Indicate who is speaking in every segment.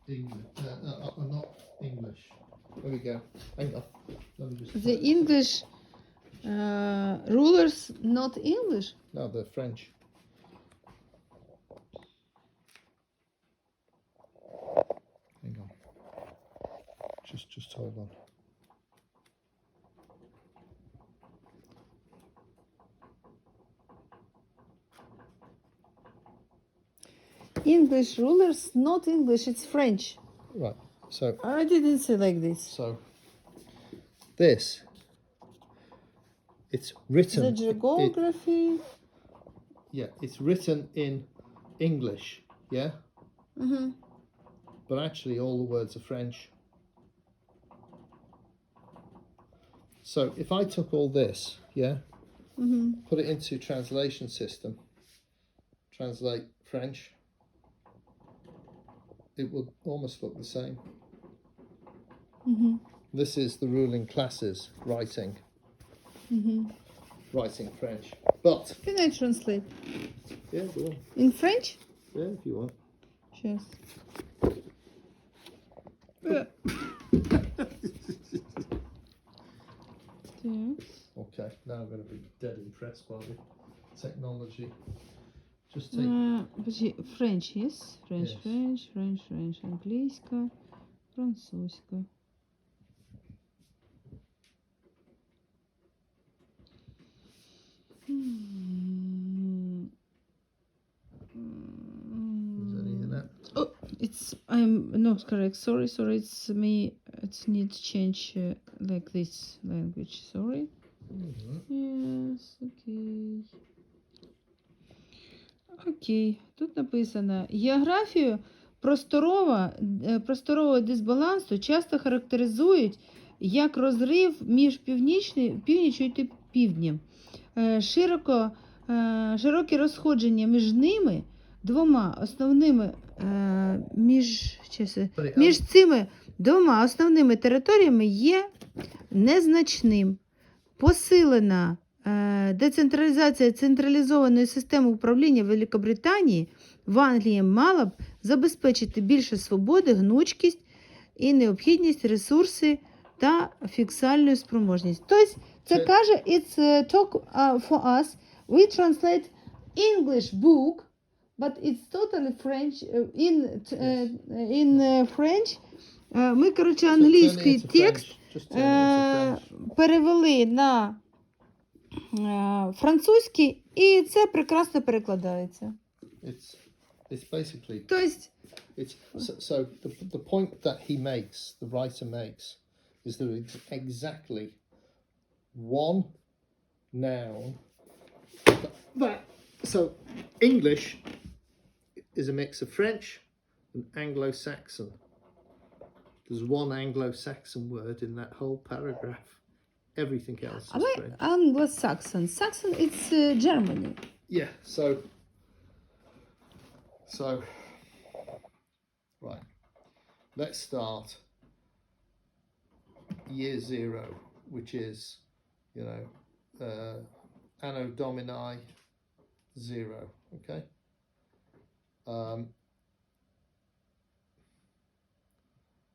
Speaker 1: English. Not English. There we go. Hang on. Let me just.
Speaker 2: The English rulers not English?
Speaker 1: No, they're French. Hang on. Just hold on.
Speaker 2: English rulers not English, it's French.
Speaker 1: Right. So
Speaker 2: I didn't say like this.
Speaker 1: this. It's written.
Speaker 2: The geography.
Speaker 1: It's written in English. Yeah.
Speaker 2: Mm-hmm.
Speaker 1: But actually, all the words are French. So if I took all this, put it into translation system, translate French, it would almost look the same. This is the ruling classes writing. Writing French. But
Speaker 2: Can I translate?
Speaker 1: yeah, go on.
Speaker 2: In French?
Speaker 1: Yeah, if you want.
Speaker 2: Yes.
Speaker 1: Okay, now I'm going to be dead impressed by the technology. Just take.
Speaker 2: French, yes? French,
Speaker 1: Yes.
Speaker 2: French, англійська, французька.
Speaker 1: Is any of that?
Speaker 2: Oh, it's I'm not correct. Sorry. It's me. It needs change like this language. Sorry. Yes. Okay. Окей. Тут написано: географію просторового дисбалансу часто характеризують як розрив між північю і півднем. Широке розходження між ними двома основними між цими двома основними територіями є незначним. Посилена децентралізація централізованої системи управління Великобританії в Англії мала б забезпечити більше свободи, гнучкість і необхідність ресурси та фіксальну спроможність. Тобто, це каже, it's talk for us. We translate English book, but it's totally French. In French. Ми, коротше, англійський текст перевели на французький, і це прекрасно перекладається.
Speaker 1: It's basically.
Speaker 2: Тобто,
Speaker 1: So the point that he makes, the writer makes, is that it's exactly one noun. So English is a mix of French and Anglo-Saxon. There's one Anglo-Saxon word in that whole paragraph. Everything else is French.
Speaker 2: Anglo-Saxon. Saxon, it's Germany.
Speaker 1: Yeah, so right. Let's start year zero, which is, Anno Domini 0, okay?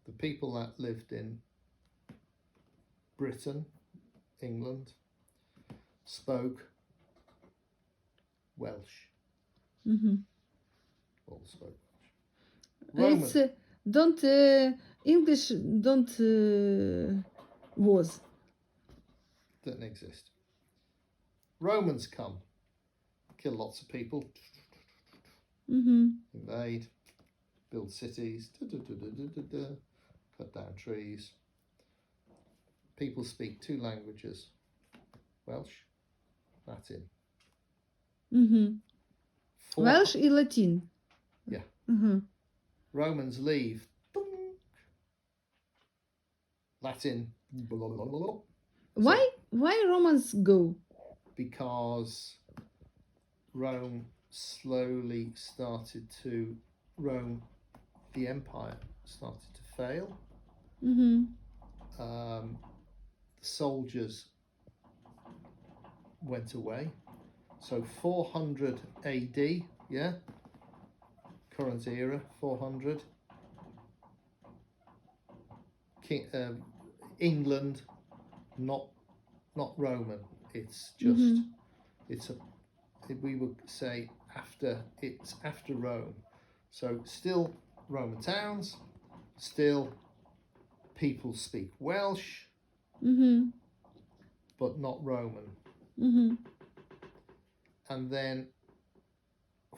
Speaker 1: The people that lived in Britain, England, spoke Welsh. All spoke Welsh.
Speaker 2: It's English was.
Speaker 1: Didn't exist. Romans come, kill lots of people, invade, build cities, cut down trees. People speak two languages, Welsh, Latin.
Speaker 2: Welsh і Latin.
Speaker 1: Yeah. Romans leave. Latin.
Speaker 2: Why Romans go?
Speaker 1: Because Rome slowly started to, the empire started to fail. The soldiers went away. So 400 AD, yeah? Current era, 400. England, not Roman. It's just we would say after Rome. So still Roman towns, still people speak Welsh, but not Roman. And then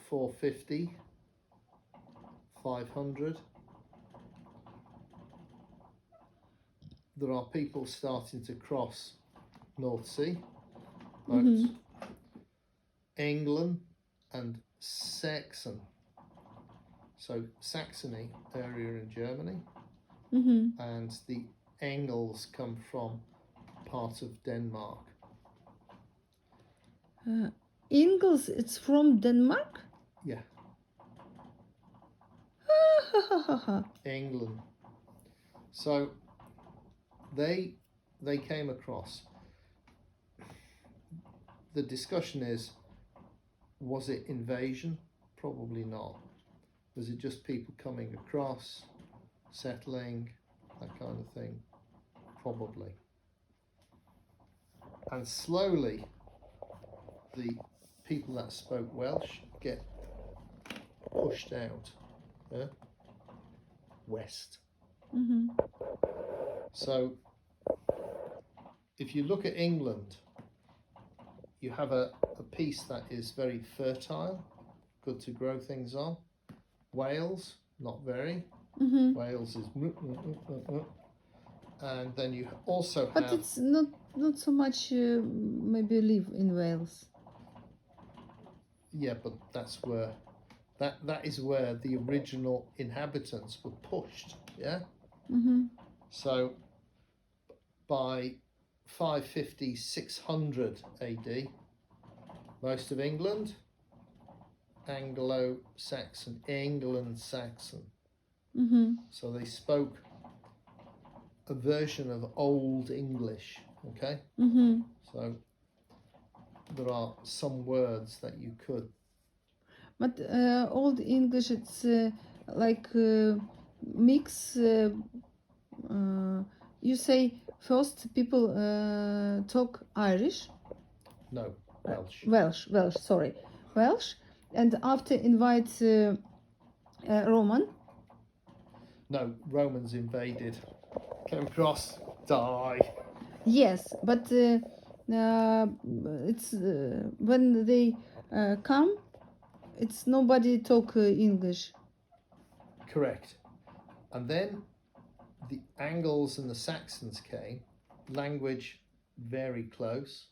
Speaker 1: 450, 500, there are people starting to cross North Sea, boats, England and Saxon. So Saxony area in Germany, and the Engels come from part of Denmark.
Speaker 2: Ingles, it's from Denmark?
Speaker 1: Yeah, England. So they came across. The discussion is, was it invasion? Probably not. Was it just people coming across, settling, that kind of thing? Probably. And slowly, the people that spoke Welsh get pushed out, west. So, if you look at England, you have a piece that is very fertile, good to grow things on. Wales, not very. Wales is and then you also have...
Speaker 2: But it's not so much maybe live in Wales.
Speaker 1: Yeah, but that's where that is where the original inhabitants were pushed, yeah? So by 550, 600 AD, most of England, Anglo-Saxon, England-Saxon. So they spoke a version of Old English, okay? So there are some words that you could...
Speaker 2: But Old English, it's like mix... you say first people talk Irish?
Speaker 1: No, Welsh.
Speaker 2: Welsh, sorry. Welsh. And after invite Roman?
Speaker 1: No, Romans invaded, came across, die.
Speaker 2: Yes, but it's when they come, it's nobody talk English.
Speaker 1: Correct. And then the Angles and the Saxons came, language very close.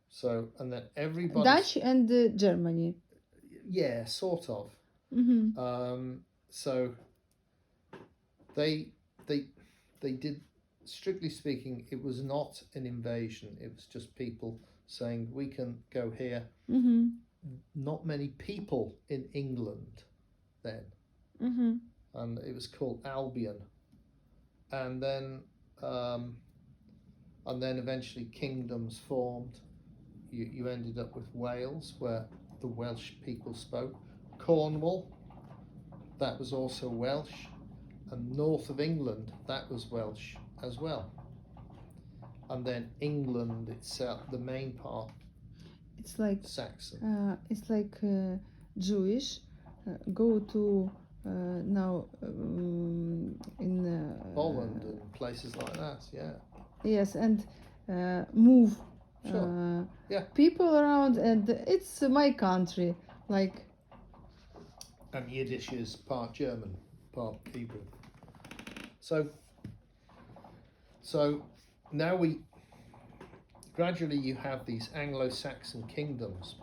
Speaker 1: So, and then everybody...
Speaker 2: Dutch and Germany.
Speaker 1: Yeah, sort of. So they did, strictly speaking, it was not an invasion. It was just people saying, we can go here. Not many people in England then. And it was called Albion. And then eventually kingdoms formed. You ended up with Wales, where the Welsh people spoke. Cornwall, that was also Welsh. And north of England, that was Welsh as well. And then England itself, the main part,
Speaker 2: it's like
Speaker 1: Saxon.
Speaker 2: It's like Jewish go to now in
Speaker 1: Holland and places like that, yeah.
Speaker 2: Yes, and move
Speaker 1: Sure. Yeah.
Speaker 2: people around, and it's my country, like.
Speaker 1: And Yiddish is part German, part Hebrew. So now gradually you have these Anglo-Saxon kingdoms.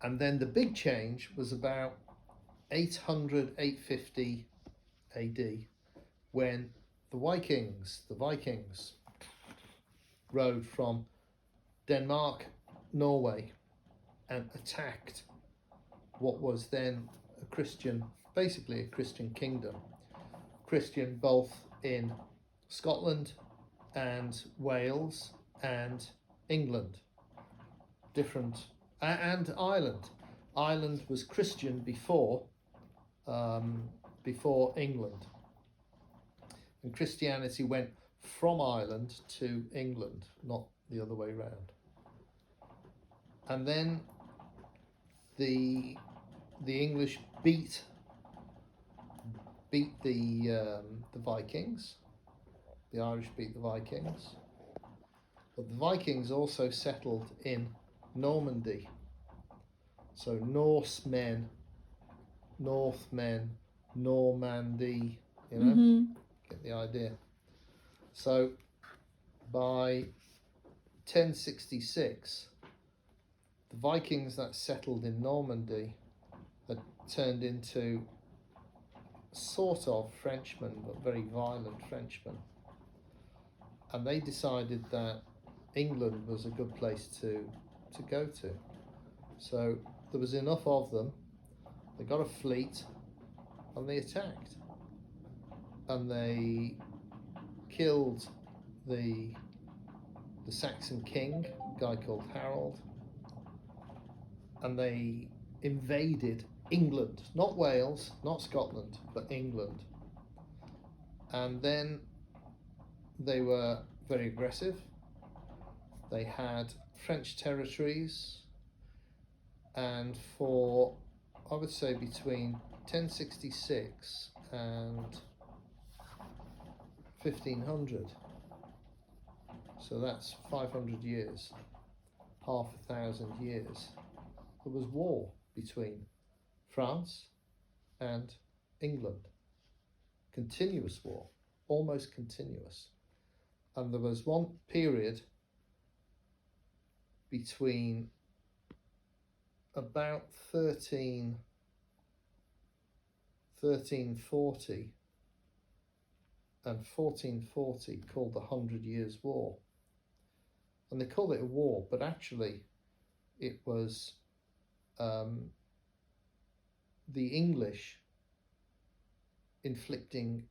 Speaker 1: And then the big change was about 800, 850 AD, when the Vikings rode from Denmark, Norway, and attacked what was then basically a Christian kingdom. Christian both in Scotland and Wales and England. And Ireland. Ireland was Christian before England. And Christianity went from Ireland to England, not the other way round. And then the English beat the Vikings. The Irish beat the Vikings. But the Vikings also settled in Normandy. So Norsemen, Northmen, Normandy, you know, get the idea. So by 1066, the Vikings that settled in Normandy had turned into sort of Frenchmen, but very violent Frenchmen. And they decided that England was a good place to go to. So there was enough of them, they got a fleet, and they attacked. And they killed the Saxon king, a guy called Harold, and they invaded England, not Wales, not Scotland, but England. And then they were very aggressive. They had French territories, and for, I would say, between 1066 and 1500, so that's 500 years, half a thousand years, there was war between France and England. Continuous war, almost continuous. And there was one period between about 1340 and 1440 called the 100 Years' War. And they called it a war, but actually it was the English inflicting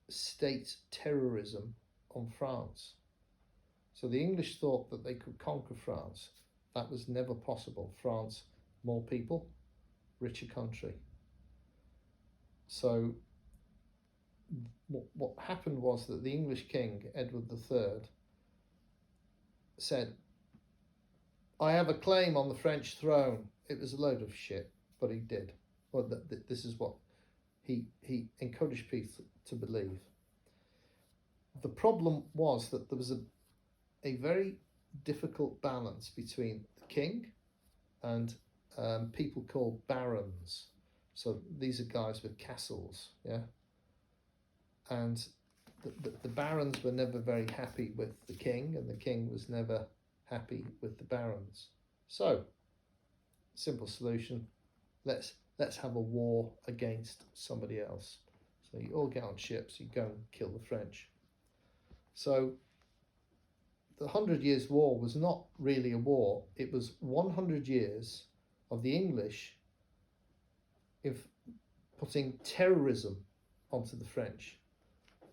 Speaker 1: state terrorism on France. So the English thought that they could conquer France. That was never possible. France, more people, richer country. So what happened was that the English king, Edward III, said, I have a claim on the French throne. It was a load of shit, but he did. Well, this is what he encouraged people to believe. The problem was that there was a very difficult balance between the king and people called barons. So these are guys with castles, yeah? And the barons were never very happy with the king, and the king was never happy with the barons. So, simple solution, let's have a war against somebody else. So you all get on ships, you go and kill the French. So the 100 Years' War was not really a war. It was 100 years of the English putting terrorism onto the French.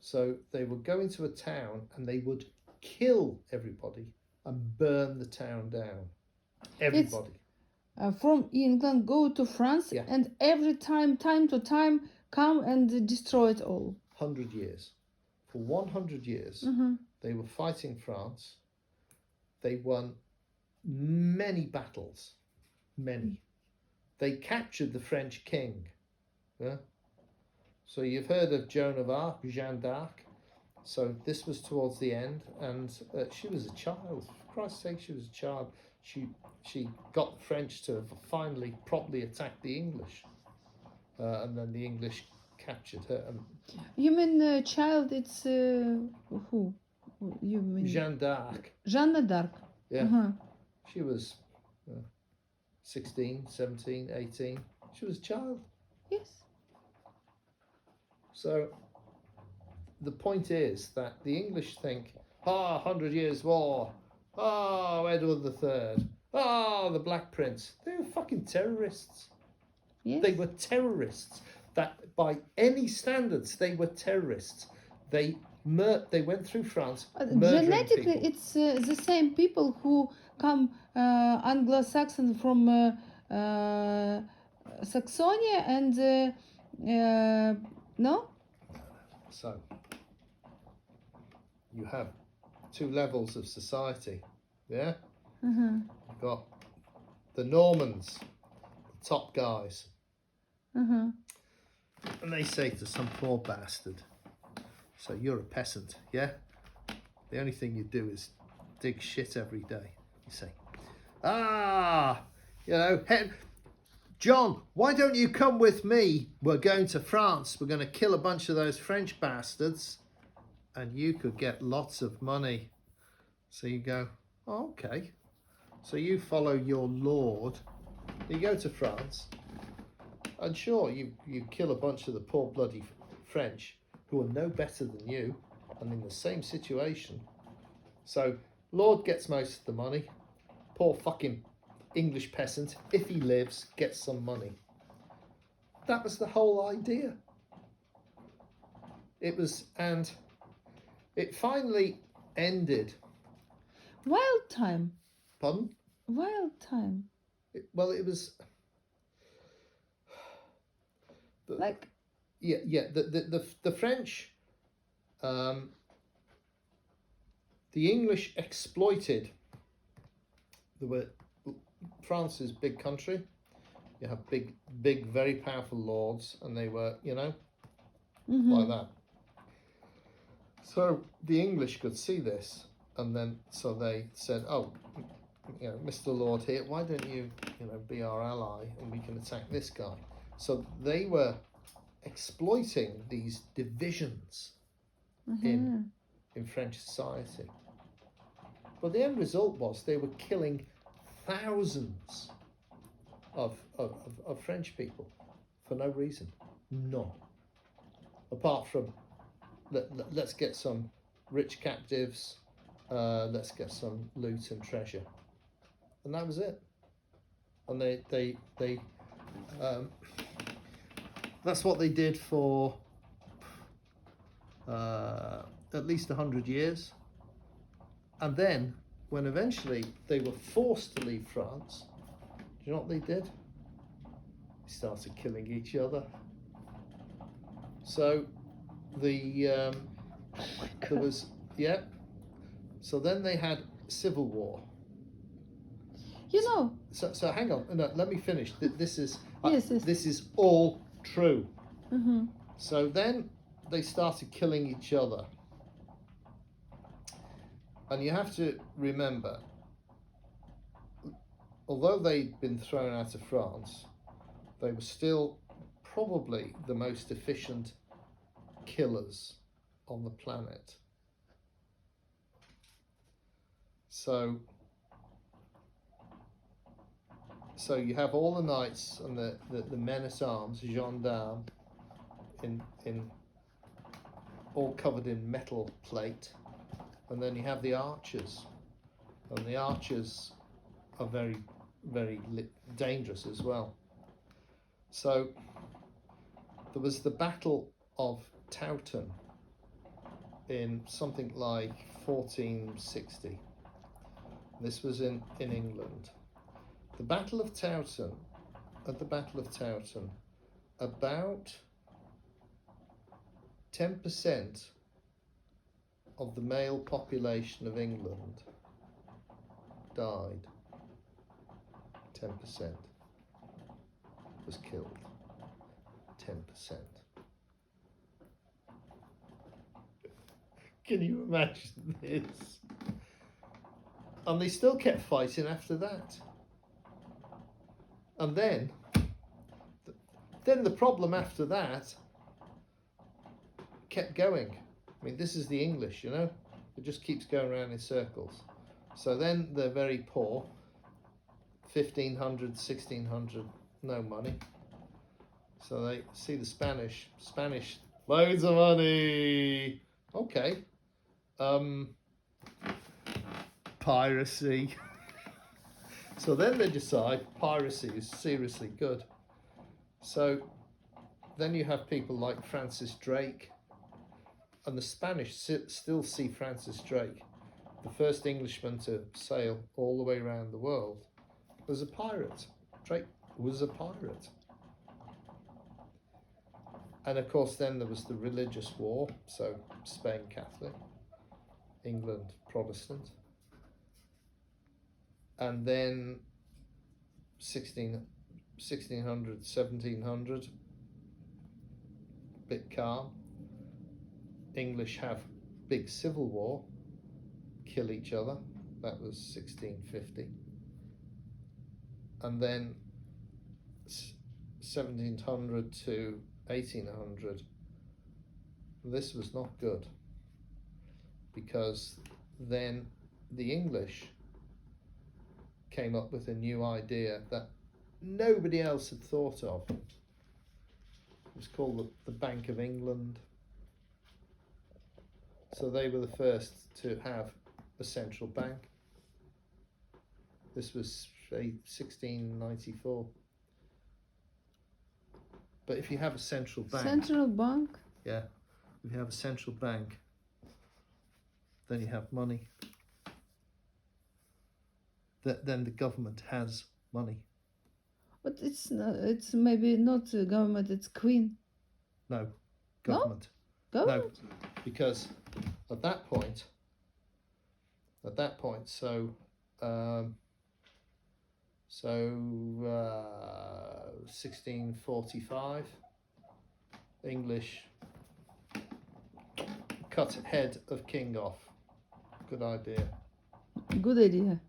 Speaker 1: So they would go into a town and they would kill everybody and burn the town down. Everybody.
Speaker 2: From England go to France,
Speaker 1: Yeah.
Speaker 2: and every time to time come and destroy it all.
Speaker 1: 100 years. For 100 years, they were fighting France. They won many battles. Many. They captured the French king. Yeah? So you've heard of Joan of Arc, Jeanne d'Arc. So this was towards the end, and she was a child. For Christ's sake, she was a child. She got the French to finally properly attack the English, and then the English captured her.
Speaker 2: You mean child? It's who? You mean
Speaker 1: Jeanne d'Arc.
Speaker 2: Jeanne d'Arc.
Speaker 1: Yeah. She was 16, 17, 18. She was a child.
Speaker 2: Yes.
Speaker 1: So the point is that the English think, 100 Years' War, Edward III, the Black Prince. They were fucking terrorists.
Speaker 2: Yes.
Speaker 1: They were terrorists. That by any standards, they were terrorists. They went through France.
Speaker 2: Genetically,
Speaker 1: people.
Speaker 2: it's the same people who come Anglo-Saxon from Saxonia and no.
Speaker 1: So you have two levels of society. Yeah?
Speaker 2: Uh-huh.
Speaker 1: You've got the Normans, the top guys.
Speaker 2: Uh-huh.
Speaker 1: And they say to some poor bastard, so you're a peasant, yeah? The only thing you do is dig shit every day. You say, John, why don't you come with me? We're going to France. We're going to kill a bunch of those French bastards. And you could get lots of money. So you go, oh, okay. So you follow your lord. You go to France. And sure, you kill a bunch of the poor bloody French who are no better than you and in the same situation. So lord gets most of the money. Poor fucking English peasant, if he lives, gets some money. That was the whole idea. It was, and it finally ended.
Speaker 2: Wild time.
Speaker 1: Pardon?
Speaker 2: Wild time.
Speaker 1: It was
Speaker 2: Like,
Speaker 1: the French, the English exploited. France is a big country. You have big, very powerful lords, and they were,
Speaker 2: mm-hmm.
Speaker 1: like that. So the English could see this, and then so they said, "Oh, Mr. Lord here, why don't you, be our ally, and we can attack this guy?" So they were exploiting these divisions
Speaker 2: Mm-hmm.
Speaker 1: in French society. But the end result was they were killing thousands of French people for no reason. None. Apart from, let's get some rich captives, let's get some loot and treasure. And that was it. And they that's what they did for at least 100 years. And then, when eventually they were forced to leave France, do you know what they did? They started killing each other. So there was, so then they had civil war. So hang on, no, let me finish. This is
Speaker 2: yes.
Speaker 1: This is all true.
Speaker 2: Mm-hmm.
Speaker 1: So then they started killing each other. And you have to remember, although they'd been thrown out of France, they were still probably the most efficient killers on the planet. So you have all the knights and the men-at-arms, gendarmes, in all covered in metal plate. And then you have the archers, and the archers are very, very dangerous as well. So there was the Battle of Towton in something like 1460. This was in England. The Battle of Towton, at the Battle of Towton, about 10% of the male population of England died. 10% was killed. 10%. Can you imagine this? And they still kept fighting after that. And then the problem after that kept going. I mean, this is the English, it just keeps going around in circles. So then they're very poor, 1500, 1600, no money. So they see the Spanish, loads of money. Okay. Piracy. So then they decide piracy is seriously good. So then you have people like Francis Drake. And the Spanish still see Francis Drake, the first Englishman to sail all the way around the world, was a pirate. Drake was a pirate. And of course then there was the religious war, so Spain Catholic. England Protestant. And then 1600, 1700, bit calm. English have big civil war, kill each other. That was 1650. And then 1700 to 1800, this was not good, because then the English came up with a new idea that nobody else had thought of. It was called the Bank of England. So they were the first to have a central bank. This was 1694. But if you have a central bank,
Speaker 2: Central bank?
Speaker 1: yeah, if you have a central bank, then you have money. Then the government has money.
Speaker 2: But it's not, it's maybe not the government, it's queen.
Speaker 1: No, government.
Speaker 2: Government?
Speaker 1: No, because at that point, so 1645, English cut head of king off. Good idea.
Speaker 2: Good idea.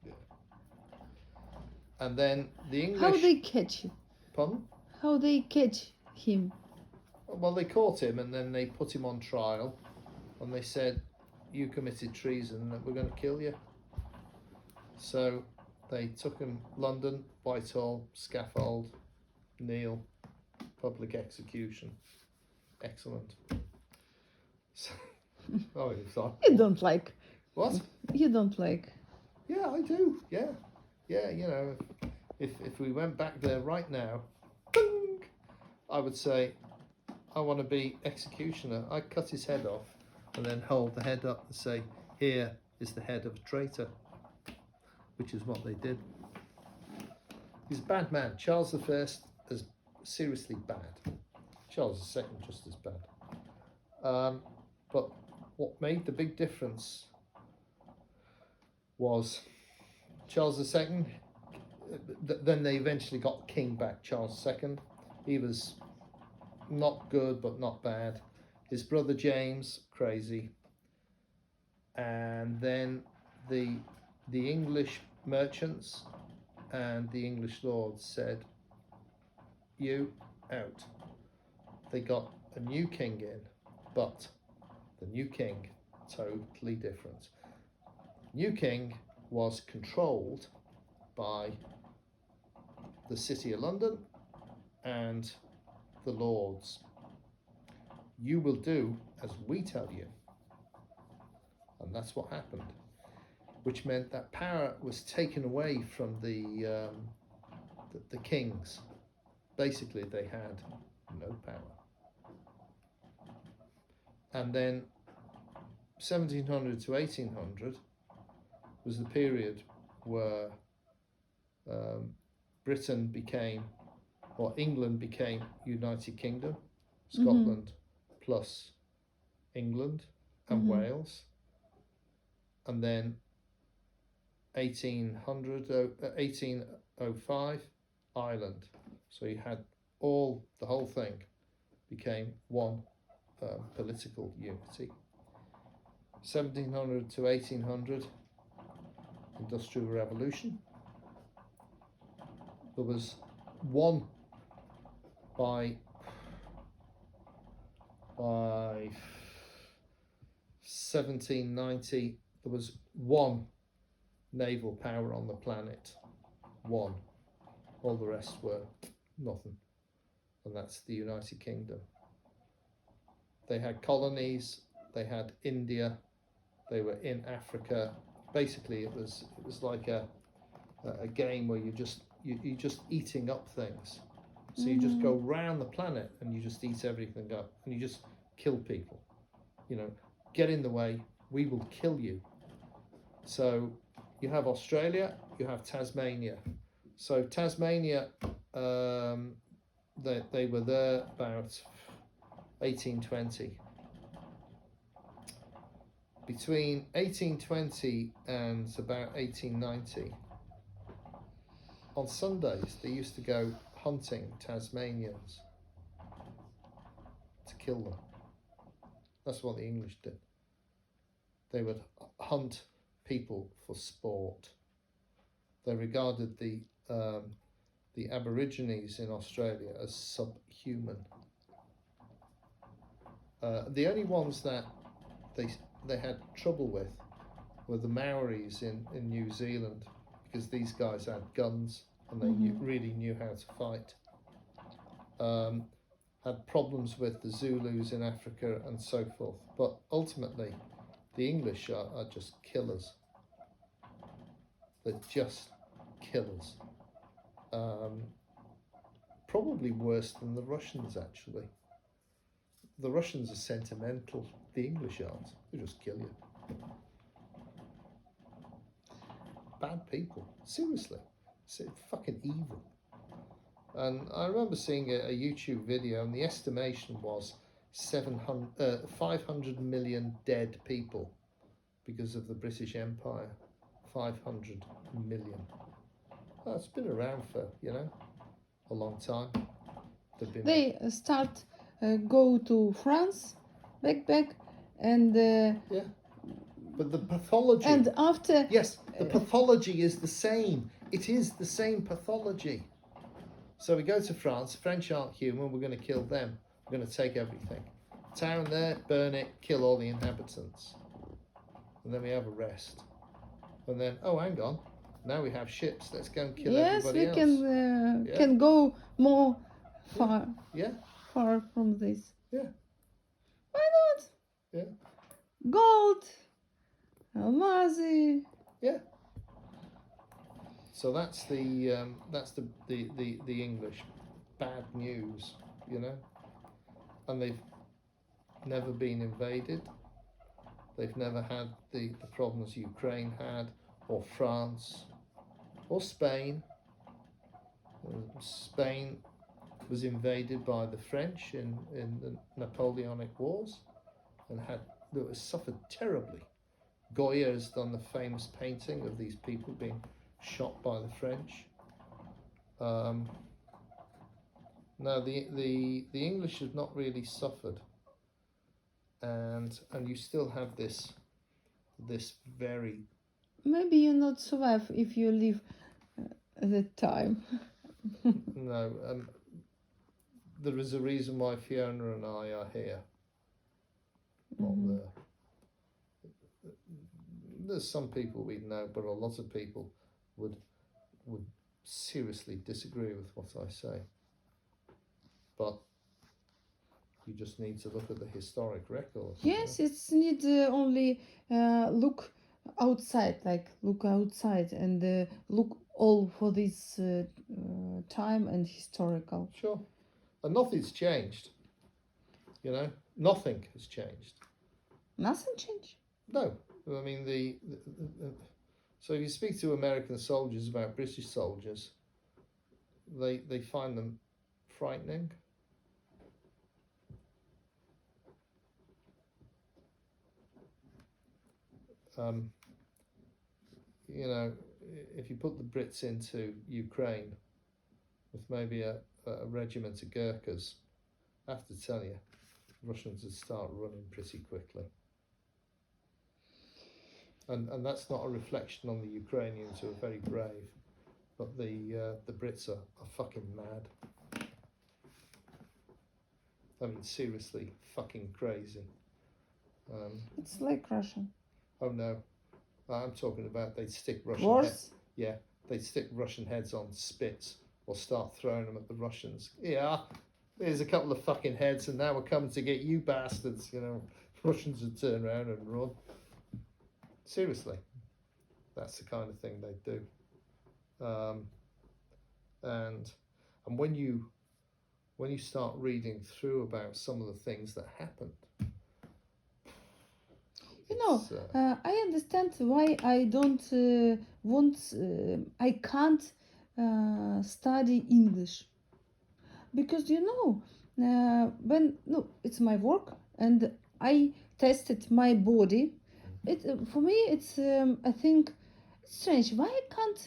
Speaker 1: And then the English.
Speaker 2: How they catch him?
Speaker 1: Pardon?
Speaker 2: How they catch him?
Speaker 1: Well, they caught him and then they put him on trial, and they said, "You committed treason, and we're going to kill you." So they took him London, Whitehall, scaffold, kneel, public execution. Excellent. So, oh, you thought.
Speaker 2: You don't like.
Speaker 1: What?
Speaker 2: You don't like.
Speaker 1: Yeah, I do. Yeah. You know, if we went back there right now, ding, I would say, I want to be executioner. I'd cut his head off and then hold the head up and say, here is the head of a traitor, which is what they did. He's a bad man. Charles I is seriously bad. Charles II just as bad. But what made the big difference was Charles II, then they eventually got the king back, Charles II. He was not good, but not bad. His brother James, crazy. And then the English merchants and the English lords said, you out. They got a new king in, but the new king, totally different. New king was controlled by the City of London and the lords. You will do as we tell you. And that's what happened, which meant that power was taken away from the kings. Basically, they had no power. And then 1700 to 1800 was the period where Britain became, or England became, United Kingdom, Scotland plus England and Wales. And then 1805, Ireland. So you had the whole thing became one political unity. 1700 to 1800, Industrial Revolution. There was one by 1790, there was one naval power on the planet. One. All the rest were nothing. And that's the United Kingdom. They had colonies, they had India, they were in Africa. Basically, it was like a game where you're just eating up things. So you just go round the planet and you just eat everything up, and you just kill people. You know, get in the way, we will kill you. So you have Australia, you have Tasmania. So Tasmania, they were there about 1820. between 1820 and about 1890, on Sundays they used to go hunting Tasmanians to kill them. That's what the English did. They would hunt people for sport. They regarded the Aborigines in Australia as subhuman. The only ones that they had trouble with were the Maoris in New Zealand, because these guys had guns and they really knew how to fight. Had problems with the Zulus in Africa and so forth. But ultimately, the English are just killers. They're just killers. Probably worse than the Russians, actually. The Russians are sentimental. The English aren't. They just kill you. Bad people. Seriously. It's fucking evil. And I remember seeing a YouTube video, and the estimation was 500 million dead people because of the British Empire. 500 million. Well, it's been around for, a long time.
Speaker 2: They start go to France, back, and
Speaker 1: yeah. But the pathology.
Speaker 2: And after.
Speaker 1: Yes, the pathology is the same. It is the same pathology. So we go to France. French aren't human. We're going to kill them. We're going to take everything. Town there, burn it, kill all the inhabitants, and then we have a rest. And then, oh, hang on. Now we have ships. Let's go and kill everybody else.
Speaker 2: Yes, we can go more far.
Speaker 1: Yeah.
Speaker 2: Far from this.
Speaker 1: Yeah.
Speaker 2: Why not?
Speaker 1: Yeah.
Speaker 2: Gold, almazi.
Speaker 1: Yeah. So that's the English. Bad news, and they've never been invaded. They've never had the problems Ukraine had, or France, or Spain. Spain was invaded by the French in the Napoleonic Wars, and suffered terribly. Goya has done the famous painting of these people being shot by the French. No, the English have not really suffered, and you still have this very.
Speaker 2: Maybe you not survive if you live at that time.
Speaker 1: No, there is a reason why Fiona and I are here. Not there. There's some people we know, but a lot of people would seriously disagree with what I say. But you just need to look at the historic record.
Speaker 2: Yes, it's need only look outside, and look all for this time and historical.
Speaker 1: Sure. And nothing's changed. Nothing has changed.
Speaker 2: Nothing changed?
Speaker 1: No. I mean, so if you speak to American soldiers about British soldiers, they find them frightening. If you put the Brits into Ukraine with maybe a regiment of Gurkhas, I have to tell you, Russians would start running pretty quickly. And that's not a reflection on the Ukrainians, who are very brave, but the Brits are fucking mad. I mean, seriously, fucking crazy.
Speaker 2: It's like Russia.
Speaker 1: Oh no, I'm talking about they'd stick Russian
Speaker 2: Wars?
Speaker 1: they'd stick Russian heads on spits or start throwing them at the Russians. Yeah, there's a couple of fucking heads, and now we're coming to get you bastards. Russians would turn around and run. Seriously, that's the kind of thing they do. And when you start reading through about some of the things that happened,
Speaker 2: I understand why I don't I can't study English, because when it's my work, and I tested my body for me it's I think strange. Why I can't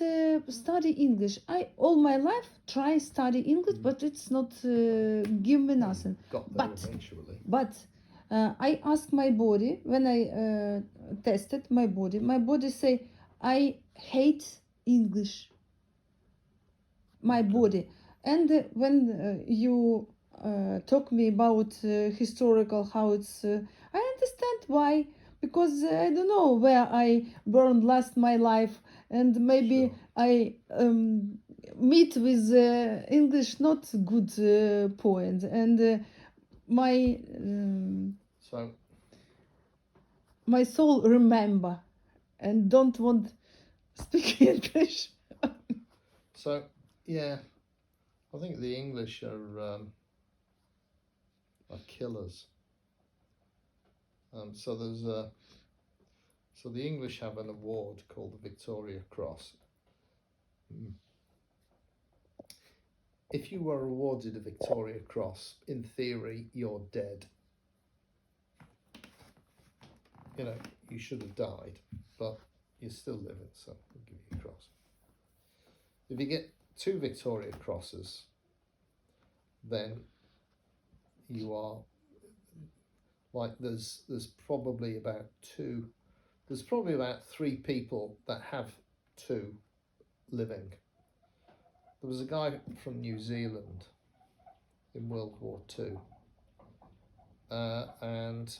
Speaker 2: study English? I all my life try study English, but it's not give me nothing.
Speaker 1: Got there
Speaker 2: But
Speaker 1: eventually.
Speaker 2: But I ask my body when I tested my body. My body say I hate English. My body, and when you talk me about historical how it's, I understand why, because I don't know where I burned last my life, and maybe
Speaker 1: Sure.
Speaker 2: I meet with English not good point, and my
Speaker 1: So
Speaker 2: my soul remember and don't want speak English.
Speaker 1: So, yeah, I think the English are killers. So the English have an award called the Victoria Cross. If you were awarded a Victoria Cross, in theory, you're dead. You know, you should have died, but you're still living, so we'll give you a cross. If you get 2 Victoria Crosses, then you are like there's probably about 3 people that have 2 living. There was a guy from New Zealand in World War II, and